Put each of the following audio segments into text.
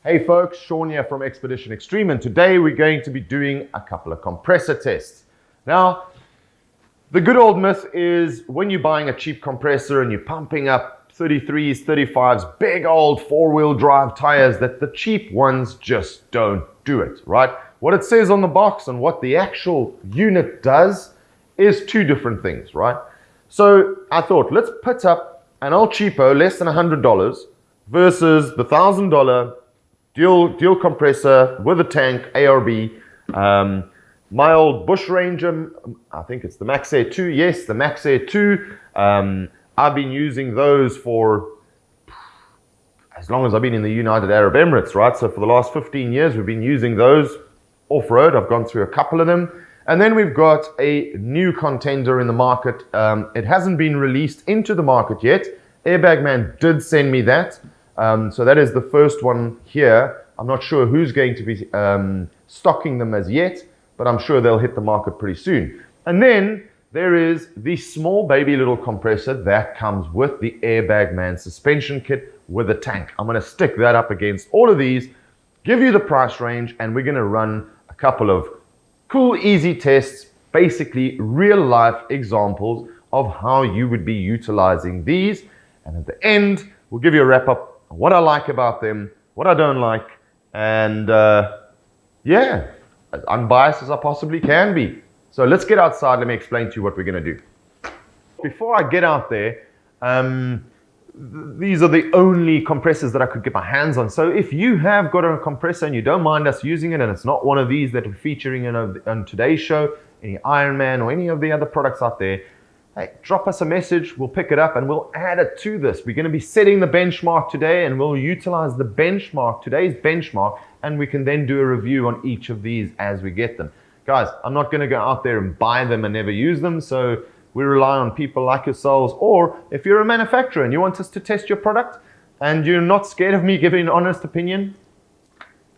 Hey folks, Sean here from Expedition Extreme, and today we're going to be doing a couple of compressor tests. Now, the good old myth is when you're buying a cheap compressor and you're pumping up 33s, 35s, big old four-wheel drive tires, that the cheap ones just don't do it, right? What it says on the box and what the actual unit does is two different things, right? So I thought, let's put up an old cheapo, less than $100, versus the $1,000 dual compressor with a tank, ARB. My old Bushranger, I think it's the Max Air 2. Yes, the Max Air 2. I've been using those for as long as I've been in the United Arab Emirates, right? So for the last 15 years, we've been using those off-road. I've gone through a couple of them. And then we've got a new contender in the market. It hasn't been released into the market yet. Airbagman did send me that. So that is the first one here. I'm not sure who's going to be stocking them as yet, but I'm sure they'll hit the market pretty soon. And then there is the small baby little compressor that comes with the Airbagman suspension kit with a tank. I'm going to stick that up against all of these, give you the price range, and we're going to run a couple of cool, easy tests, basically real life examples of how you would be utilizing these. And at the end, we'll give you a wrap up on what I like about them, what I don't like, and yeah, as unbiased as I possibly can be. So let's get outside. Let me explain to you what we're going to do. Before I get out there, these are the only compressors that I could get my hands on. So if you have got a compressor and you don't mind us using it, and it's not one of these that we're featuring on today's show, any Ironman or any of the other products out there, hey, drop us a message. We'll pick it up and we'll add it to this. We're going to be setting the benchmark today, and we'll utilize the benchmark, today's benchmark, and we can then do a review on each of these as we get them. Guys, I'm not going to go out there and buy them and never use them, so we rely on people like yourselves, or if you're a manufacturer and you want us to test your product and you're not scared of me giving an honest opinion,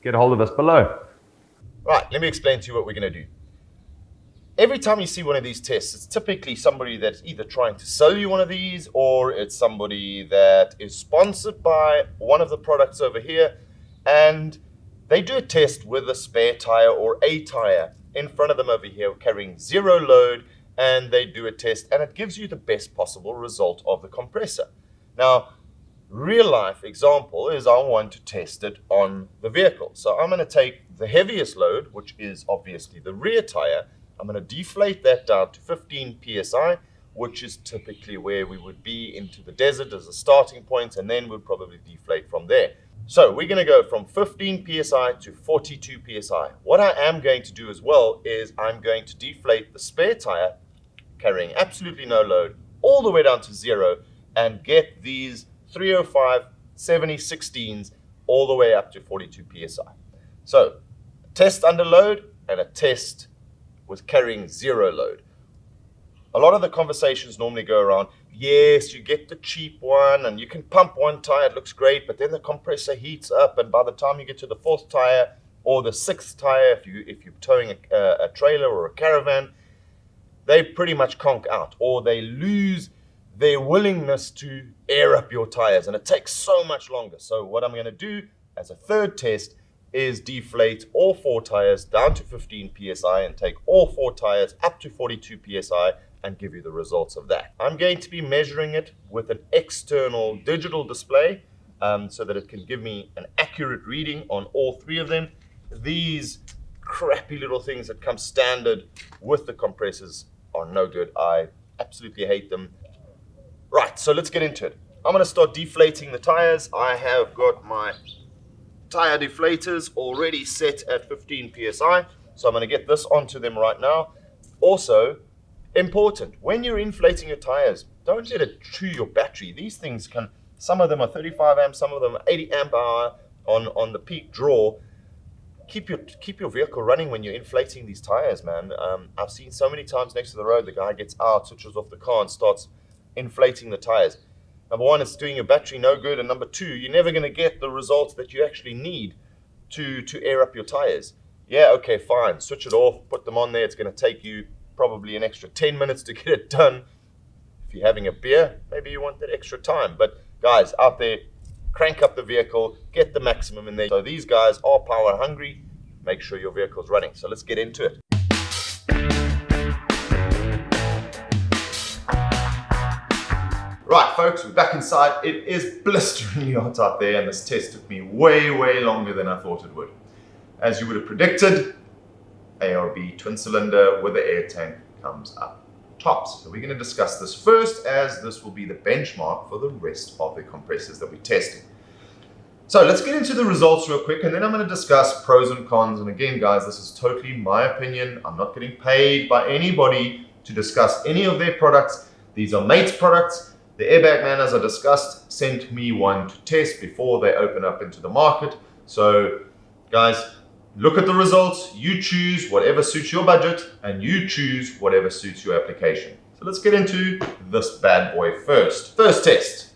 get a hold of us below. Right, let me explain to you what we're going to do. Every time you see one of these tests, it's typically somebody that's either trying to sell you one of these, or it's somebody that is sponsored by one of the products over here, and they do a test with a spare tire or a tire in front of them over here carrying zero load, and they do a test and it gives you the best possible result of the compressor. Now, real life example is I want to test it on the vehicle. So I'm going to take the heaviest load, which is obviously the rear tire. I'm going to deflate that down to 15 psi, which is typically where we would be into the desert as a starting point, and then we'll probably deflate from there. So we're going to go from 15 psi to 42 psi. What I am going to do as well is I'm going to deflate the spare tire carrying absolutely no load all the way down to zero and get these 305 70 16s all the way up to 42 psi. So a test under load and a test with carrying zero load. A lot of the conversations normally go around, yes, you get the cheap one and you can pump one tire, it looks great, but then the compressor heats up, and by the time you get to the fourth tire or the sixth tire, if you're towing a trailer or a caravan, they pretty much conk out, or they lose their willingness to air up your tires, and it takes so much longer. So what I'm going to do as a third test is deflate all four tires down to 15 psi and take all four tires up to 42 psi and give you the results of that. I'm going to be measuring it with an external digital display so that it can give me an accurate reading on all three of them. These crappy little things that come standard with the compressors are no good. I absolutely hate them. Right, so let's get into it. I'm going to start deflating the tires. I have got my tire deflators already set at 15 psi, so I'm going to get this onto them right now. Also, important, when you're inflating your tires, don't let it chew your battery. These things can, some of them are 35 amps, some of them are 80 amp hour on the peak draw. Keep your vehicle running when you're inflating these tires, man. I've seen so many times next to the road, the guy gets out, switches off the car and starts inflating the tires. Number one, it's doing your battery no good, and number two, you're never going to get the results that you actually need to air up your tires. Yeah, okay, fine, switch it off, put them on there. It's going to take you probably an extra 10 minutes to get it done. If you're having a beer, maybe you want that extra time. But guys out there, crank up the vehicle, get the maximum in there. So these guys are power hungry. Make sure your vehicle's running. So let's get into it. Right, folks, we're back inside. It is blisteringly hot out there, and this test took me way longer than I thought it would. As you would have predicted, ARB twin cylinder with the air tank comes up tops. So we're going to discuss this first, as this will be the benchmark for the rest of the compressors that we're testing. So let's get into the results real quick, and then I'm going to discuss pros and cons. And again, guys, this is totally my opinion. I'm not getting paid by anybody to discuss any of their products. These are mates' products. The Airbagman, as I discussed, sent me one to test before they open up into the market. So guys, look at the results, you choose whatever suits your budget, and you choose whatever suits your application. So let's get into this bad boy first. First test,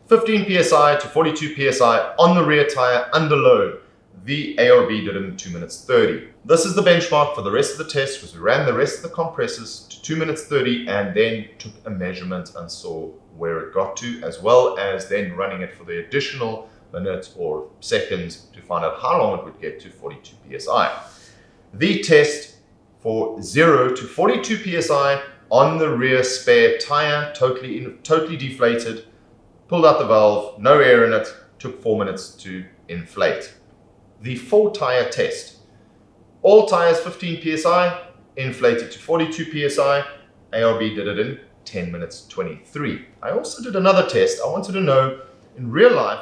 15 PSI to 42 PSI on the rear tire under load. The ARB did it in 2 minutes 30. This is the benchmark for the rest of the test, because we ran the rest of the compressors to 2 minutes 30 and then took a measurement and saw where it got to, as well as then running it for the additional minutes or seconds to find out how long it would get to 42 PSI. The test for 0 to 42 PSI on the rear spare tire, totally deflated, pulled out the valve, no air in it, took 4 minutes to inflate. The full tire test, all tires 15 PSI, inflated to 42 PSI, ARB did it in 10 minutes 23. I also did another test. I wanted to know in real life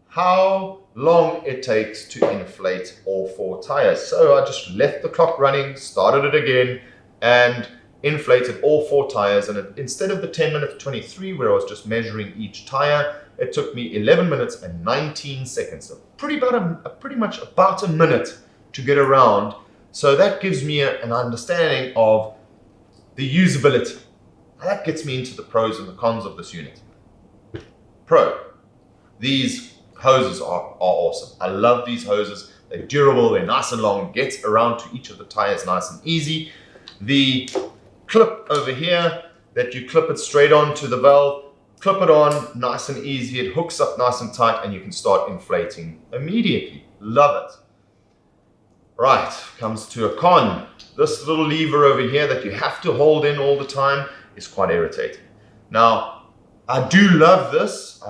how long it takes to inflate all 4 tires. So I just left the clock running, started it again, and inflated all 4 tires. And instead of the 10 minutes 23, where I was just measuring each tire, it took me 11 minutes and 19 seconds. So pretty much about a minute to get around. So that gives me an understanding of the usability. That gets me into the pros and the cons of this unit. Pro, these hoses are awesome. I love these hoses. They're durable, they're nice and long, gets around to each of the tires nice and easy. The clip over here that you clip it straight onto the valve, clip it on nice and easy, it hooks up nice and tight, and you can start inflating immediately. Love it. Right, comes to a con. This little lever over here that you have to hold in all the time is quite irritating. Now, I do love this.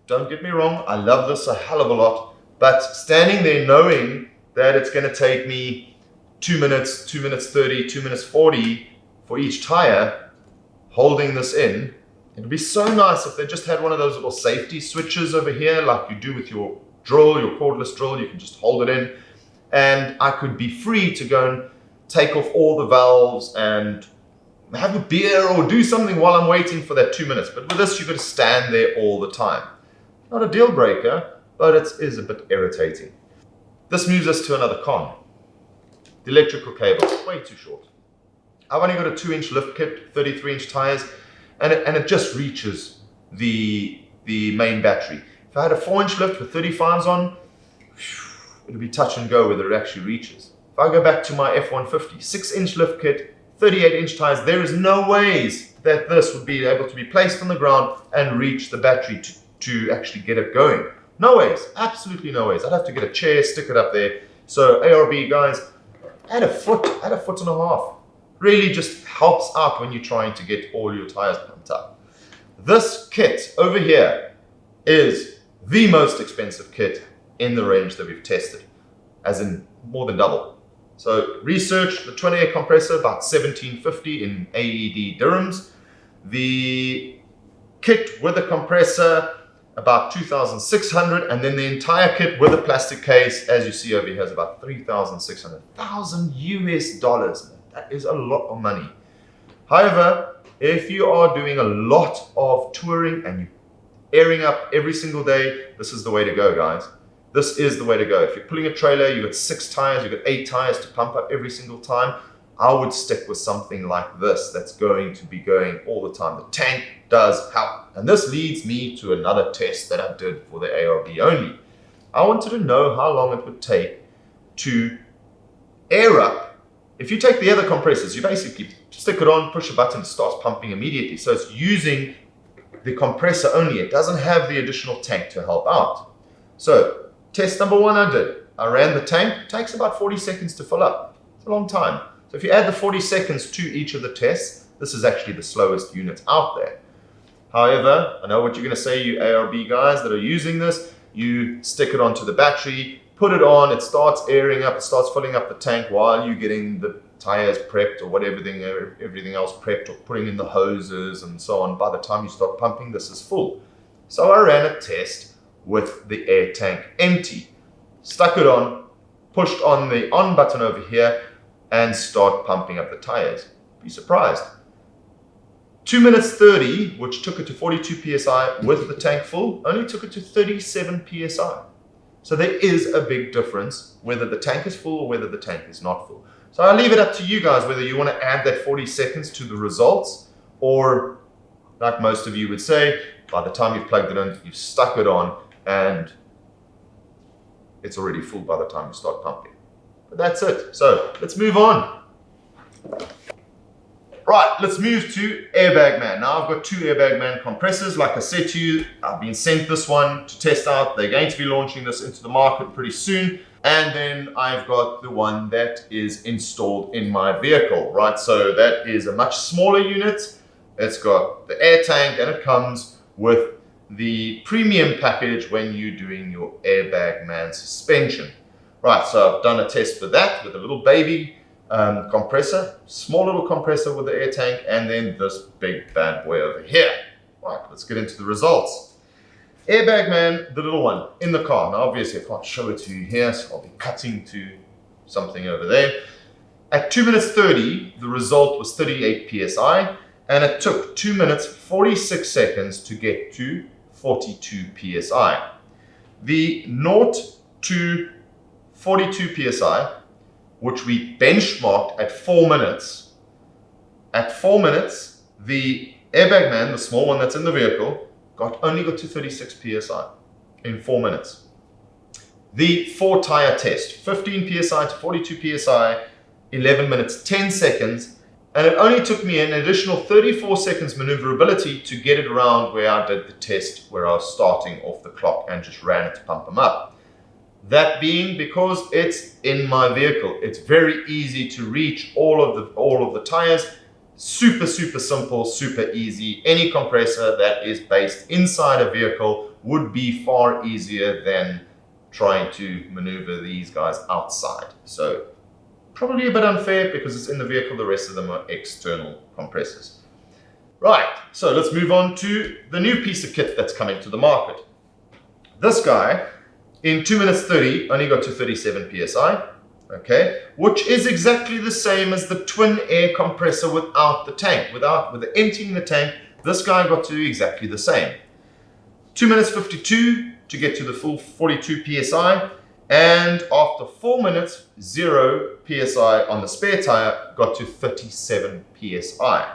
Don't get me wrong, I love this a hell of a lot, but standing there knowing that it's going to take me 2 minutes, 2 minutes 30, 2 minutes 40 for each tire, holding this in, it'd be so nice if they just had one of those little safety switches over here like you do with your drill, your cordless drill. You can just hold it in, and I could be free to go and take off all the valves and have a beer or do something while I'm waiting for that 2 minutes. But with this, you've got to stand there all the time. Not a deal breaker, but it is a bit irritating. This moves us to another con. The electrical cable, way too short. I've only got a 2-inch lift kit, 33-inch tires, and it just reaches the main battery. If I had a 4-inch lift with 35s on, it'd be touch and go whether it actually reaches. If I go back to my F-150, 6-inch lift kit, 38-inch tires, there is no ways that this would be able to be placed on the ground and reach the battery to actually get it going. No ways, absolutely no ways. I'd have to get a chair, stick it up there. So ARB guys, add a foot and a half. Really just helps out when you're trying to get all your tires pumped up. This kit over here is the most expensive kit in the range that we've tested, as in more than double. So research, the twin air compressor, about 1750 in AED dirhams. The kit with the compressor, about 2,600, and then the entire kit with the plastic case, as you see over here, is about 3,600. $1,000. That is a lot of money. However, if you are doing a lot of touring and you're airing up every single day, this is the way to go, guys. This is the way to go. If you're pulling a trailer, you've got 6 tires, you've got 8 tires to pump up every single time, I would stick with something like this that's going to be going all the time. The tank does help. And this leads me to another test that I did for the ARB only. I wanted to know how long it would take to air up. If you take the other compressors, you basically stick it on, push a button, it starts pumping immediately. So it's using the compressor only. It doesn't have the additional tank to help out. So test number 1 I did. I ran the tank. It takes about 40 seconds to fill up. It's a long time. So if you add the 40 seconds to each of the tests, this is actually the slowest unit out there. However, I know what you're going to say, you ARB guys that are using this. You stick it onto the battery, put it on, it starts airing up, it starts filling up the tank while you're getting the tires prepped or whatever, everything else prepped, or putting in the hoses and so on. By the time you start pumping, this is full. So I ran a test with the air tank empty. Stuck it on, pushed on the on button over here, and start pumping up the tires. Be surprised. 2 minutes 30, which took it to 42 psi with the tank full, only took it to 37 psi. So there is a big difference whether the tank is full or whether the tank is not full. So I'll leave it up to you guys whether you want to add that 40 seconds to the results, or like most of you would say, by the time you've plugged it in, you've stuck it on, and it's already full by the time you start pumping. But that's it. So let's move on. Right, let's move to Airbagman. Now I've got 2 Airbagman compressors. Like I said to you, I've been sent this one to test out. They're going to be launching this into the market pretty soon. And then I've got the one that is installed in my vehicle, right? So that is a much smaller unit. It's got the air tank, and it comes with the premium package when you're doing your Airbagman suspension. Right, so I've done a test with that, with a little baby compressor, small little compressor with the air tank, and then this big bad boy over here. Right, let's get into the results. Airbagman, the little one, in the car. Now obviously I can't show it to you here, so I'll be cutting to something over there. At 2 minutes 30, the result was 38 psi, and it took 2 minutes 46 seconds to get to 42 psi. The 0 to 42 psi, which we benchmarked at 4 minutes. At 4 minutes, the Airbagman, the small one that's in the vehicle, only got to 36 psi in 4 minutes. The 4 tire test, 15 psi to 42 psi, 11 minutes, 10 seconds, and it only took me an additional 34 seconds maneuverability to get it around where I did the test, where I was starting off the clock and just ran it to pump them up. That being because it's in my vehicle. It's very easy to reach all of the tires. Super, super simple, super easy. Any compressor that is based inside a vehicle would be far easier than trying to maneuver these guys outside. So probably a bit unfair because it's in the vehicle. The rest of them are external compressors. Right, so let's move on to the new piece of kit that's coming to the market. This guy, in 2 minutes 30, only got to 37 psi, okay, which is exactly the same as the twin air compressor without the tank. With the emptying the tank, this guy got to exactly the same. 2 minutes 52 to get to the full 42 psi, and after 4 minutes, 0 psi on the spare tire, got to 37 psi.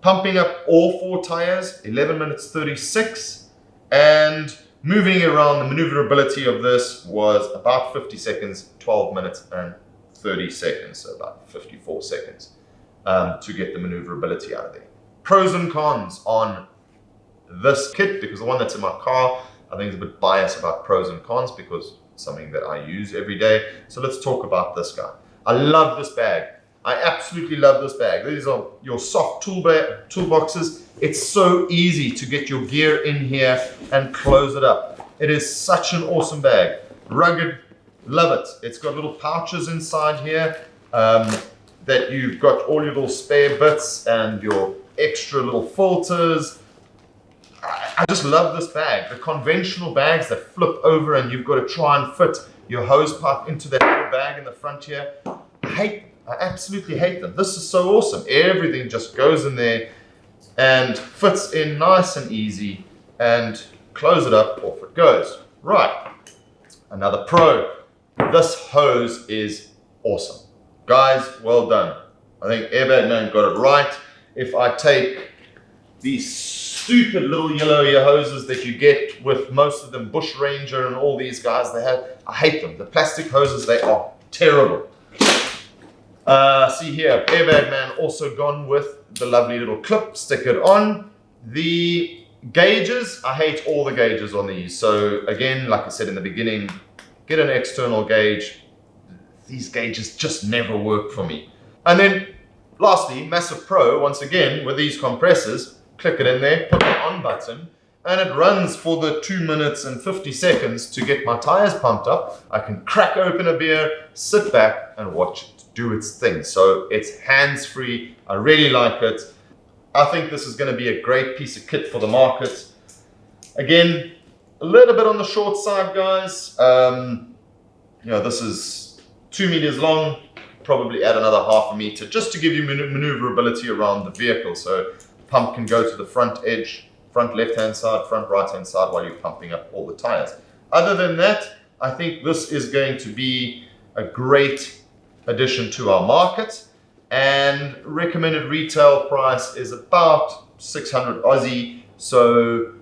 Pumping up all 4 tires, 11 minutes 36, and moving around, the maneuverability of this was about 50 seconds, 12 minutes and 30 seconds, so about 54 seconds to get the maneuverability out of there. Pros and cons on this kit, because the one that's in my car, I think is a bit biased about pros and cons because it's something that I use every day. So let's talk about this guy. I love this bag. I absolutely love this bag. These are your soft toolboxes. It's so easy to get your gear in here and close it up. It is such an awesome bag. Rugged, love it. It's got little pouches inside here that you've got all your little spare bits and your extra little filters. I just love this bag. The conventional bags that flip over and you've got to try and fit your hose pipe into that little bag in the front here. I absolutely hate them. This is so awesome. Everything just goes in there and fits in nice and easy, and close it up, off it goes. Right, another pro. This hose is awesome. Guys, well done. I think Airbagman got it right. If I take these stupid little yellow hoses that you get with most of them, Bushranger and all these guys they have, I hate them. The plastic hoses, they are terrible. See here, Airbagman also gone with the lovely little clip, stick it on. The Gauges, I hate all the gauges on these. So again, like I said in the beginning, get an external gauge. These gauges just never work for me. And then lastly, massive pro, once again, with these compressors, click it in there, put the on button, and it runs for the 2 minutes and 50 seconds to get my tires pumped up. I can crack open a beer, sit back and watch it do its thing. So it's hands-free. I really like it. I think this is going to be a great piece of kit for the market. Again, a little bit on the short side, guys. You know, this is 2 meters long, probably add another half a meter just to give you maneuverability around the vehicle. So the pump can go to the front edge, front left-hand side, front right-hand side while you're pumping up all the tires. Other than that, I think this is going to be a great addition to our market, and recommended retail price is about 600 Aussie. So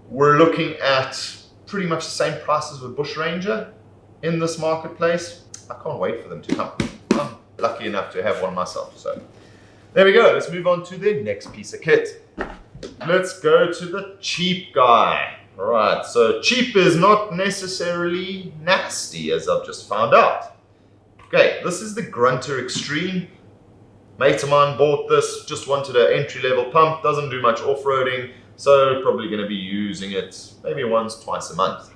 we're looking at pretty much the same prices with Bushranger in this marketplace. I can't wait for them to come. I'm lucky enough to have one myself. So there we go. Let's move on to the next piece of kit. Let's go to the cheap guy. All right, so cheap is not necessarily nasty, as I've just found out. Okay, this is the Grunter Extreme. Mate of mine bought this, just wanted an entry-level pump, doesn't do much off-roading, so probably going to be using it maybe once, twice a month.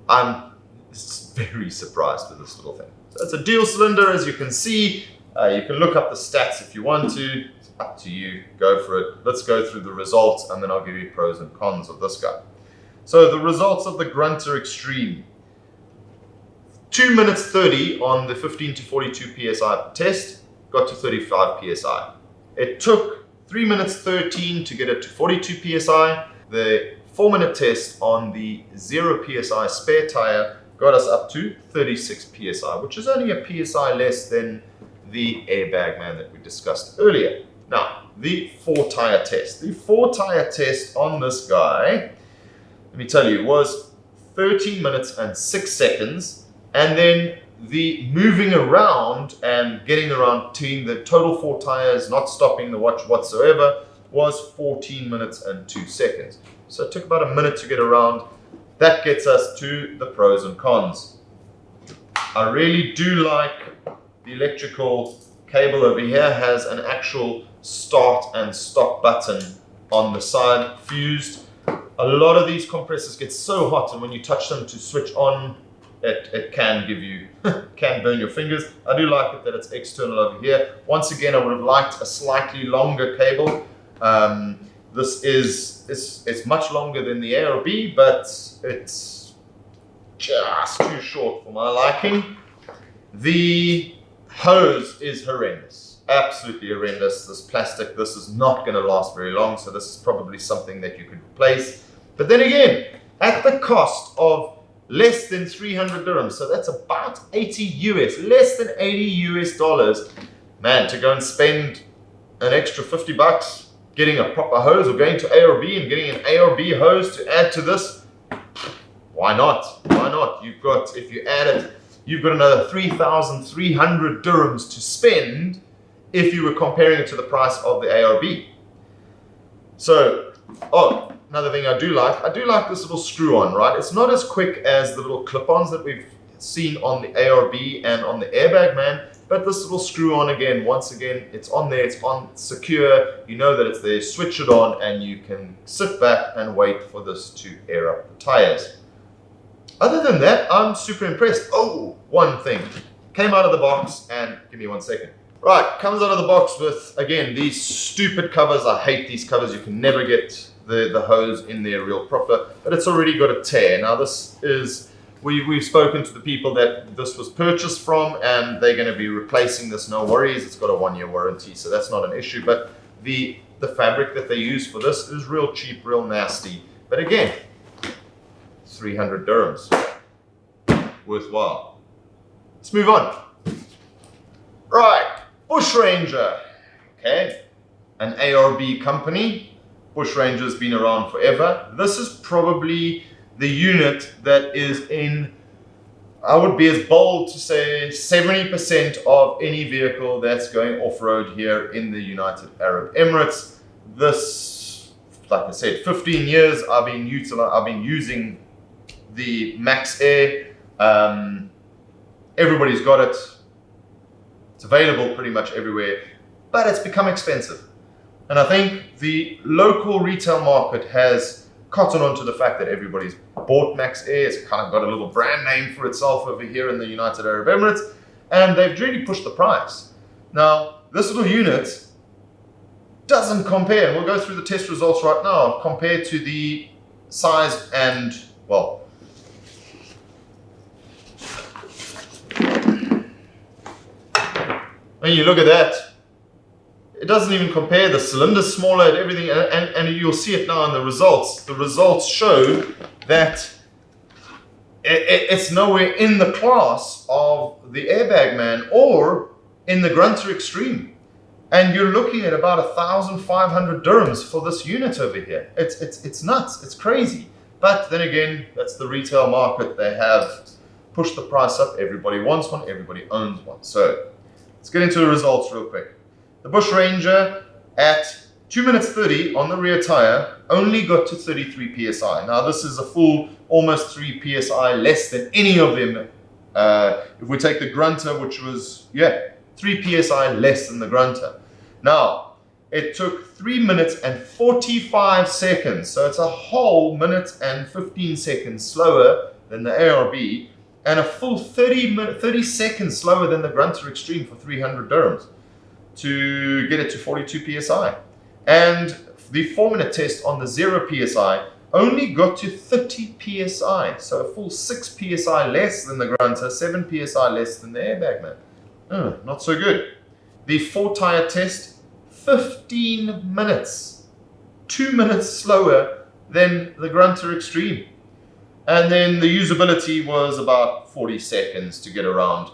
I'm very surprised with this little thing. So it's a dual cylinder, as you can see. You can look up the stats if you want to. It's up to you. Go for it. Let's go through the results, and then I'll give you pros and cons of this guy. So the results of the Grunter Extreme. 2 minutes 30 on the 15 to 42 PSI test, got to 35 PSI. It took 3 minutes 13 to get it to 42 PSI. The 4-minute test on the 0 PSI spare tire got us up to 36 PSI, which is only a PSI less than the Airbagman that we discussed earlier. Now, the 4-tire test. The 4-tire test on this guy, let me tell you, was 13 minutes and 6 seconds. And then the moving around and getting around between the total 4 tires, not stopping the watch whatsoever, was 14 minutes and 2 seconds. So it took about a minute to get around. That gets us to the pros and cons. I really do like the electrical cable over here has an actual start and stop button on the side, fused. A lot of these compressors get so hot, and when you touch them to switch on, it can give you, can burn your fingers. I do like it that it's external over here. Once again, I would have liked a slightly longer cable. This it's much longer than the ARB, but it's just too short for my liking. The hose is horrendous, absolutely horrendous. This plastic, this is not going to last very long, so this is probably something that you could replace. But then again, at the cost of less than 300 dirhams, so that's about 80 US, less than 80 US dollars. Man, to go and spend an extra 50 bucks getting a proper hose, or going to ARB and getting an ARB hose to add to this, why not? Why not? You've got, if you add it, you've got another 3,300 dirhams to spend if you were comparing it to the price of the ARB. So, oh, another thing I do like this little screw-on, right? It's not as quick as the little clip-ons that we've seen on the ARB and on the Airbagman, but this little screw-on again, once again, it's on there, it's on secure, you know that it's there, switch it on, and you can sit back and wait for this to air up the tires. Other than that, I'm super impressed. Oh, one thing, came out of the box, and give me 1 second. Right, comes out of the box with, again, these stupid covers. I hate these covers. You can never get the hose in there real proper, but it's already got a tear. Now this is, we've spoken to the people that this was purchased from, and they're going to be replacing this, no worries. It's got a 1-year warranty, so that's not an issue. But the fabric that they use for this is real cheap, real nasty. But again, 300 dirhams, worthwhile. Let's move on. Right, Bushranger, okay, an ARB company. Bushranger's been around forever. This is probably the unit that is in, I would be as bold to say, 70% of any vehicle that's going off-road here in the United Arab Emirates. This like I said, 15 years I've been using the Max Air. Everybody's got it. It's available pretty much everywhere, but it's become expensive. And I think the local retail market has cottoned on to the fact that everybody's bought Max Air. It's kind of got a little brand name for itself over here in the United Arab Emirates, and they've really pushed the price. Now, this little unit doesn't compare, and we'll go through the test results right now, compared to the size and, well, when you look at that, it doesn't even compare. The cylinder's smaller and everything, and you'll see it now in the results. The results show that it's nowhere in the class of the Airbagman or in the Grunter Extreme. And you're looking at about 1,500 dirhams for this unit over here. It's nuts, it's crazy. But then again, that's the retail market. They have pushed the price up. Everybody wants one, everybody owns one. So let's get into the results real quick. The Bushranger at 2 minutes 30 on the rear tire only got to 33 psi. Now this is a full almost 3 psi less than any of them. If we take the Grunter, which was 3 psi less than the Grunter. Now it took 3 minutes and 45 seconds, so it's a whole minute and 15 seconds slower than the ARB, and a full 30 seconds slower than the Grunter Extreme for 300 dirhams to get it to 42 psi. And the 4-minute test on the 0 psi only got to 30 psi, so a full 6 psi less than the Grunter, 7 psi less than the Airbagman. Not so good. The 4-tire test, 15 minutes, 2 minutes slower than the Grunter Extreme. And then the usability was about 40 seconds to get around.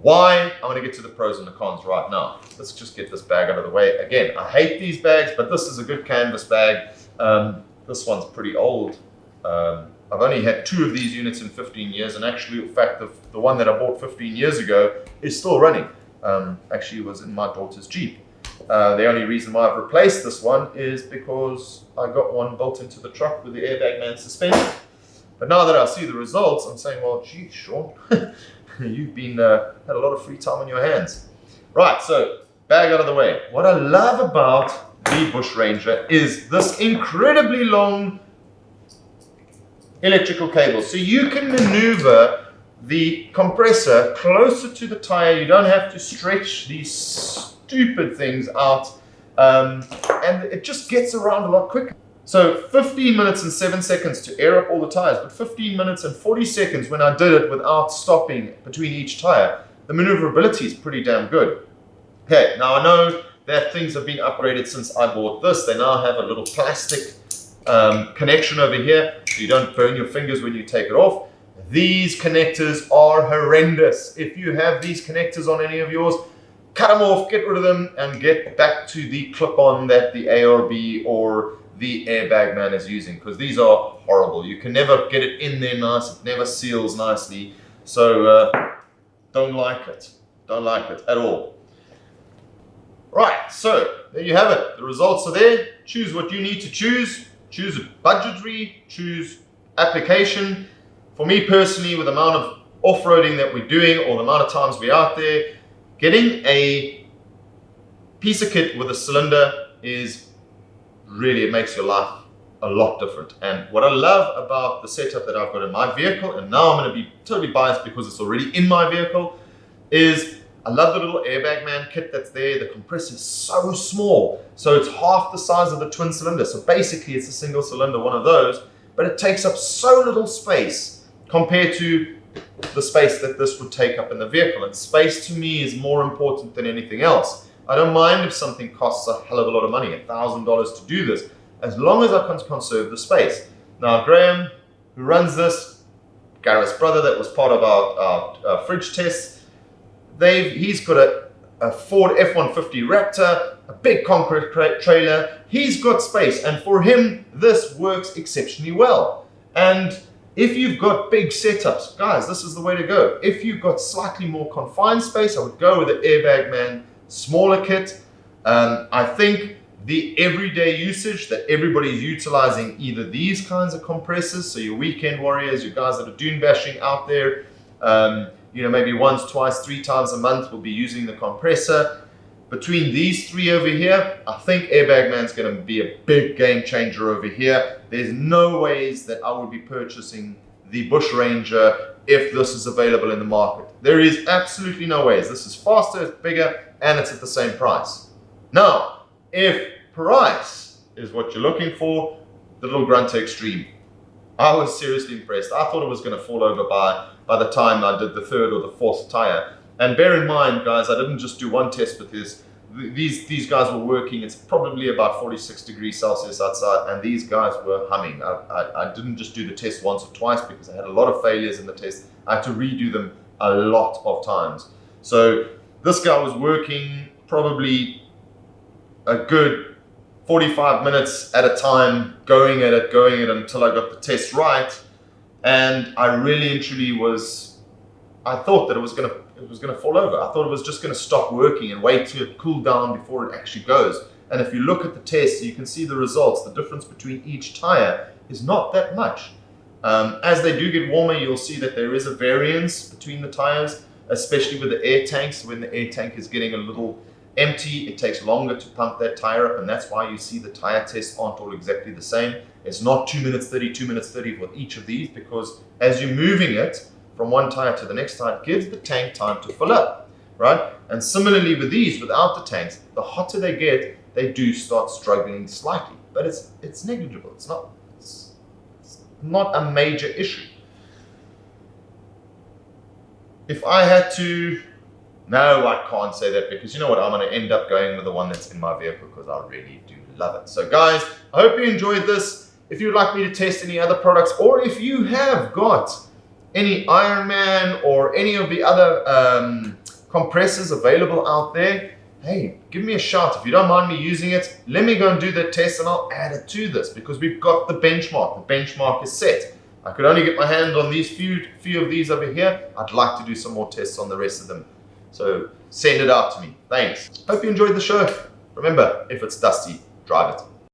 Why? I'm going to get to the pros and the cons right now. Let's just get this bag out of the way. Again, I hate these bags, but this is a good canvas bag. This one's pretty old. I've only had 2 of these units in 15 years, and actually, in fact, the one that I bought 15 years ago is still running. Actually, it was in my daughter's Jeep. The only reason why I've replaced this one is because I got one built into the truck with the Airbagman suspension. But now that I see the results, I'm saying, well, gee, Sean, you've been had a lot of free time on your hands. Right, so bag out of the way. What I love about the Bushranger is this incredibly long electrical cable. So you can maneuver the compressor closer to the tire. You don't have to stretch these stupid things out, and it just gets around a lot quicker. So 15 minutes and 7 seconds to air up all the tires, but 15 minutes and 40 seconds when I did it without stopping between each tire. The maneuverability is pretty damn good. Okay, now I know that things have been upgraded since I bought this. They now have a little plastic connection over here, so you don't burn your fingers when you take it off. These connectors are horrendous. If you have these connectors on any of yours, cut them off, get rid of them, and get back to the clip-on that the ARB or the Airbagman is using, because these are horrible. You can never get it in there nice, it never seals nicely, so don't like it at all. Right, so there you have it. The results are there. Choose what you need to choose. Choose budgetary, choose application. For me personally, with the amount of off-roading that we're doing or the amount of times we're out there, getting a piece of kit with a cylinder is really, it makes your life a lot different. And what I love about the setup that I've got in my vehicle, and now I'm going to be totally biased because it's already in my vehicle, is I love the little Airbagman kit that's there. The compressor is so small, so it's half the size of the twin cylinder. So basically it's a single cylinder, one of those, but it takes up so little space compared to the space that this would take up in the vehicle. And space to me is more important than anything else. I don't mind if something costs a hell of a lot of money, $1,000 to do this, as long as I can conserve the space. Now Graham, who runs this, Gareth's brother that was part of our fridge tests, he's got a Ford F-150 Raptor, a big concrete trailer. He's got space, and for him, this works exceptionally well. And if you've got big setups, guys, this is the way to go. If you've got slightly more confined space, I would go with the Airbagman smaller kit. I think the everyday usage that everybody's utilizing either these kinds of compressors, so your weekend warriors, your guys that are dune bashing out there, you know, maybe once, twice, 3 times a month will be using the compressor. Between these 3 over here, I think Airbagman's going to be a big game changer over here. There's no ways that I would be purchasing the Bushranger if this is available in the market. There is absolutely no ways. This is faster, it's bigger, and it's at the same price. Now, if price is what you're looking for, the little Grunter Extreme. I was seriously impressed. I thought it was going to fall over by the time I did the 3rd or the 4th tire. And bear in mind, guys, I didn't just do one test with this. These guys were working. It's probably about 46 degrees Celsius outside, and these guys were humming. I didn't just do the test once or twice because I had a lot of failures in the test. I had to redo them a lot of times. So this guy was working probably a good 45 minutes at a time, going at it until I got the test right. And I really and truly I thought that it was gonna fall over. I thought it was just gonna stop working and wait till it cool down before it actually goes. And if you look at the test, you can see the results. The difference between each tire is not that much. As they do get warmer, you'll see that there is a variance between the tires, especially with the air tanks. When the air tank is getting a little empty, it takes longer to pump that tire up, and that's why you see the tire tests aren't all exactly the same. It's not 2 minutes 30, 2 minutes 30 with each of these, because as you're moving it from one tire to the next tire, it gives the tank time to fill up, right? And similarly with these, without the tanks, the hotter they get, they do start struggling slightly, but it's negligible. It's not a major issue. If I had to, no, I can't say that, because you know what, I'm going to end up going with the one that's in my vehicle because I really do love it. So guys, I hope you enjoyed this. If you'd like me to test any other products, or if you have got any Ironman or any of the other compressors available out there, hey, give me a shout. If you don't mind me using it, let me go and do the test and I'll add it to this, because we've got the benchmark. The benchmark is set. I could only get my hand on these few of these over here. I'd like to do some more tests on the rest of them. So send it out to me. Thanks. Hope you enjoyed the show. Remember, if it's dusty, drive it.